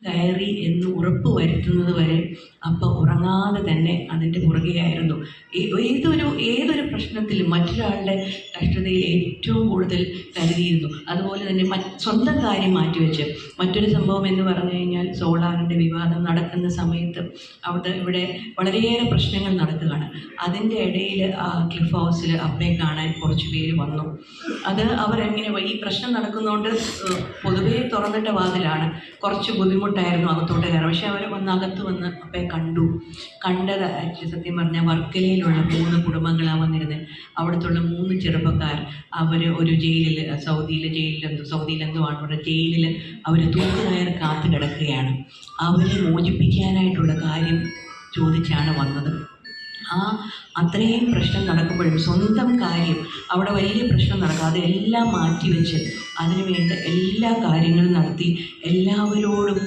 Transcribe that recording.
കയറി എന്ന് ഉറപ്പ് വരുത്തുന്നത് വരെ അപ്പോൾ ഉറങ്ങാതെ തന്നെ അതിൻ്റെ പുറകെയായിരുന്നു. ഏതൊരു പ്രശ്നത്തിലും മറ്റൊരാളുടെ കഷ്ടതയിൽ ഏറ്റവും കൂടുതൽ കരുതിയിരുന്നു. അതുപോലെ തന്നെ സ്വന്തം കാര്യം മാറ്റിവെച്ച് മറ്റൊരു സംഭവം എന്ന് പറഞ്ഞു കഴിഞ്ഞാൽ, സോളാറിൻ്റെ വിവാദം നടക്കുന്ന സമയത്ത് ഇവിടെ വളരെയേറെ പ്രശ്നങ്ങൾ നടക്കുകയാണ്. അതിൻ്റെ ഇടയിൽ ക്ലിഫ് ഹൗസിൽ അപ്പയെ കാണാൻ കുറച്ച് പേര് വന്നു. അത് അവരെങ്ങനെ, ഈ പ്രശ്നം നടക്കുന്നതുകൊണ്ട് പൊതുവേ തുറന്നിട്ട വാതിലാണ്, കുറച്ച് ബുദ്ധിമുട്ടായിരുന്നു അകത്തോട്ട് കയറാൻ. പക്ഷെ അവർ അകത്ത് വന്ന് അപ്പയെ കണ്ടത് സത്യം പറഞ്ഞാൽ വർക്കലയിലുള്ള 3 കുടുംബങ്ങളാണ് വന്നിരുന്നത്. അവിടുത്തുള്ള 3 ചെറുപ്പക്കാർ, അവർ ഒരു ജയിലിൽ, സൗദിയിലെന്തോ ആണ്, അവരുടെ ജയിലിൽ അവർ തൂക്കുകയർ കാത്തു കിടക്കുകയാണ്. അവരെ മോചിപ്പിക്കാനായിട്ടുള്ള കാര്യം ചോദിച്ചാണ് വന്നത്. അത്രയും പ്രശ്നം നടക്കുമ്പോഴും സ്വന്തം കാര്യം, അവിടെ വലിയ പ്രശ്നം നടക്കുക, അതെല്ലാം മാറ്റിവെച്ച് അതിനുവേണ്ട എല്ലാ കാര്യങ്ങളും നടത്തി എല്ലാവരോടും